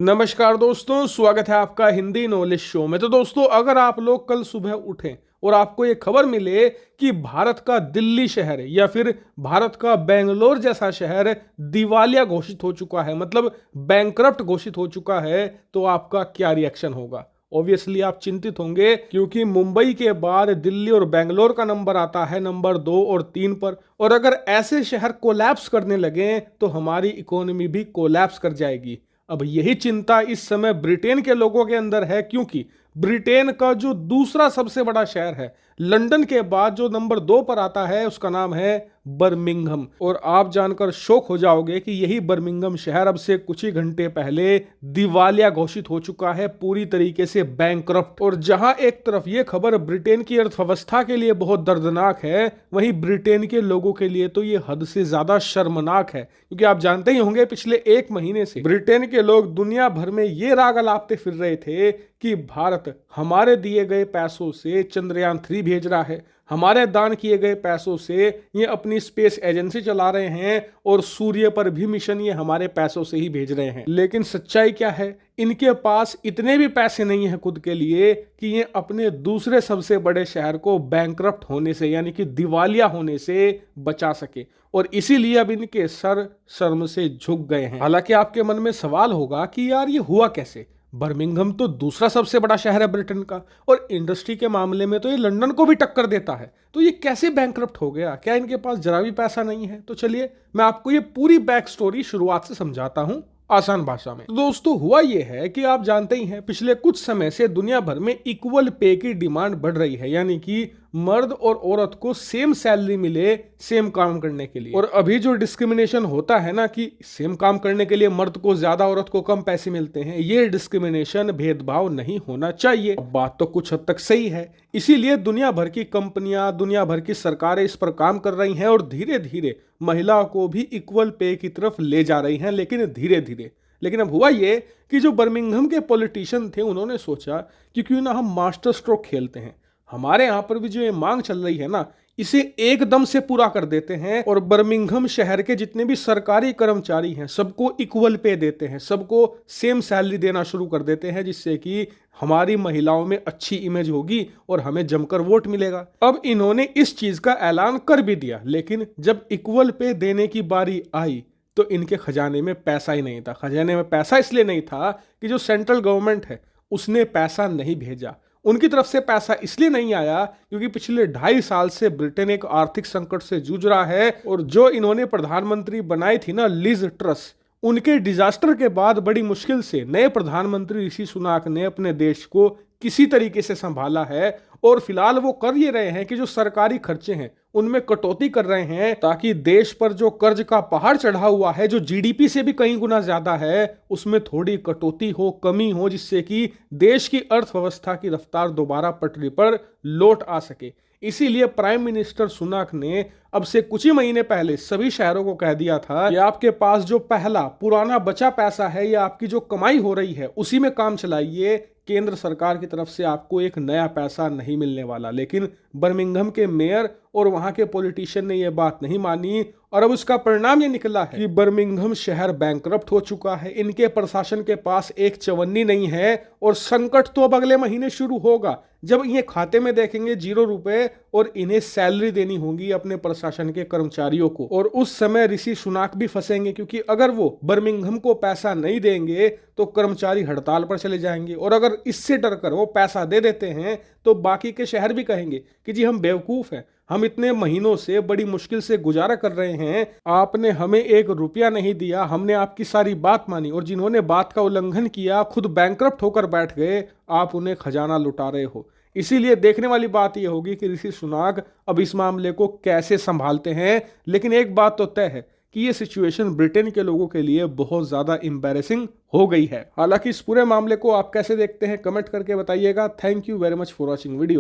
नमस्कार दोस्तों, स्वागत है आपका हिंदी नॉलेज शो में। तो दोस्तों, अगर आप लोग कल सुबह उठें और आपको ये खबर मिले कि भारत का दिल्ली शहर या फिर भारत का बेंगलोर जैसा शहर दिवालिया घोषित हो चुका है, मतलब बैंकरप्ट घोषित हो चुका है, तो आपका क्या रिएक्शन होगा? ऑब्वियसली आप चिंतित होंगे, क्योंकि मुंबई के बाद दिल्ली और बेंगलोर का नंबर आता है नंबर 2 और 3 पर। और अगर ऐसे शहर कोलैप्स करने लगे तो हमारी इकोनॉमी भी कोलैप्स कर जाएगी। अब यही चिंता इस समय ब्रिटेन के लोगों के अंदर है, क्योंकि ब्रिटेन का जो दूसरा सबसे बड़ा शहर है, लंदन के बाद जो नंबर 2 पर आता है, उसका नाम है बर्मिंघम। और आप जानकर शॉक हो जाओगे कि यही बर्मिंघम शहर अब से कुछ ही घंटे पहले दिवालिया घोषित हो चुका है, पूरी तरीके से बैंकरप्ट। और जहां एक तरफ ये खबर ब्रिटेन की अर्थव्यवस्था के लिए बहुत दर्दनाक है, वहीं ब्रिटेन के लोगों के लिए तो ये हद से ज्यादा शर्मनाक है। क्योंकि आप जानते ही होंगे, पिछले 1 महीने से ब्रिटेन के लोग दुनिया भर में ये राग अलापते फिर रहे थे कि भारत हमारे दिए गए पैसों से चंद्रयान 3 भेज रहा है, हमारे दान किए गए पैसों से ये अपनी स्पेस एजेंसी चला रहे हैं, और सूर्य पर भी मिशन ये हमारे पैसों से ही भेज रहे हैं। लेकिन सच्चाई क्या है? इनके पास इतने भी पैसे नहीं है खुद के लिए कि ये अपने दूसरे सबसे बड़े शहर को बैंकरप्ट होने से, यानी कि दिवालिया होने से बचा सके। और इसीलिए अब इनके सर शर्म से झुक गए हैं। हालांकि आपके मन में सवाल होगा कि यार ये हुआ कैसे? बर्मिंघम तो दूसरा सबसे बड़ा शहर है ब्रिटेन का, और इंडस्ट्री के मामले में तो ये लंदन को भी टक्कर देता है, तो ये कैसे बैंकरप्ट हो गया? क्या इनके पास जरा भी पैसा नहीं है? तो चलिए मैं आपको ये पूरी बैक स्टोरी शुरुआत से समझाता हूं आसान भाषा में। तो दोस्तों, हुआ ये है कि आप जानते ही हैं, पिछले कुछ समय से दुनिया भर में इक्वल पे की डिमांड बढ़ रही है, यानी कि मर्द और औरत को सेम सैलरी मिले सेम काम करने के लिए। और अभी जो डिस्क्रिमिनेशन होता है ना, कि सेम काम करने के लिए मर्द को ज्यादा, औरत को कम पैसे मिलते हैं, ये डिस्क्रिमिनेशन, भेदभाव नहीं होना चाहिए। बात तो कुछ हद तक सही है, इसीलिए दुनिया भर की कंपनियां, दुनिया भर की सरकारें इस पर काम कर रही हैं, और धीरे धीरे महिलाओं को भी इक्वल पे की तरफ ले जा रही हैं, लेकिन धीरे धीरे। लेकिन अब हुआ ये कि जो बर्मिंघम के पॉलिटिशियन थे, उन्होंने सोचा कि क्यों ना हम मास्टर स्ट्रोक खेलते हैं, हमारे यहां पर भी जो ये मांग चल रही है ना, इसे एकदम से पूरा कर देते हैं, और बर्मिंघम शहर के जितने भी सरकारी कर्मचारी हैं सबको इक्वल पे देते हैं, सबको सेम सैलरी देना शुरू कर देते हैं, जिससे कि हमारी महिलाओं में अच्छी इमेज होगी और हमें जमकर वोट मिलेगा। अब इन्होंने इस चीज का ऐलान कर भी दिया, लेकिन जब इक्वल पे देने की बारी आई तो इनके खजाने में पैसा ही नहीं था। खजाने में पैसा इसलिए नहीं था कि जो सेंट्रल गवर्नमेंट है उसने पैसा नहीं भेजा, उनकी तरफ से पैसा इसलिए नहीं आया क्योंकि पिछले 2.5 साल से ब्रिटेन एक आर्थिक संकट से जूझ रहा है। और जो इन्होंने प्रधानमंत्री बनाई थी ना, लिज ट्रस, उनके डिजास्टर के बाद बड़ी मुश्किल से नए प्रधानमंत्री ऋषि सुनाक ने अपने देश को किसी तरीके से संभाला है। और फिलहाल वो कर ये रहे हैं कि जो सरकारी खर्चे हैं उनमें कटौती कर रहे हैं, ताकि देश पर जो कर्ज का पहाड़ चढ़ा हुआ है, जो जीडीपी से भी कई गुना ज्यादा है, उसमें थोड़ी कटौती हो, कमी हो, जिससे कि देश की अर्थव्यवस्था की रफ्तार दोबारा पटरी पर लौट आ सके। इसीलिए प्राइम मिनिस्टर सुनाक ने अब से कुछ ही महीने पहले सभी शहरों को कह दिया था कि आपके पास जो पहला पुराना बचा पैसा है या आपकी जो कमाई हो रही है उसी में काम चलाइए, केंद्र सरकार की तरफ से आपको एक नया पैसा नहीं मिलने वाला। लेकिन बर्मिंघम के मेयर और वहां के पॉलिटिशियन ने यह बात नहीं मानी, और अब उसका परिणाम ये निकला है कि बर्मिंघम शहर बैंकरप्ट हो चुका है। इनके प्रशासन के पास एक चवन्नी नहीं है, और संकट तो अब अगले महीने शुरू होगा, जब ये खाते में देखेंगे 0 रुपए और इन्हें सैलरी देनी होगी अपने प्रशासन के कर्मचारियों को। और उस समय ऋषि सुनाक भी फंसेंगे, क्योंकि अगर वो बर्मिंघम को पैसा नहीं देंगे तो कर्मचारी हड़ताल पर चले जाएंगे, और अगर इससे डरकर वो पैसा दे देते हैं तो बाकी के शहर भी कहेंगे कि जी हम बेवकूफ हैं, हम इतने महीनों से बड़ी मुश्किल से गुजारा कर रहे हैं, आपने हमें 1 रुपया नहीं दिया, हमने आपकी सारी बात मानी, और जिन्होंने बात का उल्लंघन किया खुद बैंकरप्ट होकर बैठ गए, आप उन्हें खजाना लुटा रहे हो। इसीलिए देखने वाली बात यह होगी कि ऋषि सुनाक अब इस मामले को कैसे संभालते हैं। लेकिन एक बात तो तय है कि ये सिचुएशन ब्रिटेन के लोगों के लिए बहुत ज्यादा एम्बैरेसिंग हो गई है। हालांकि इस पूरे मामले को आप कैसे देखते हैं, कमेंट करके बताइएगा। Thank you very much for watching video.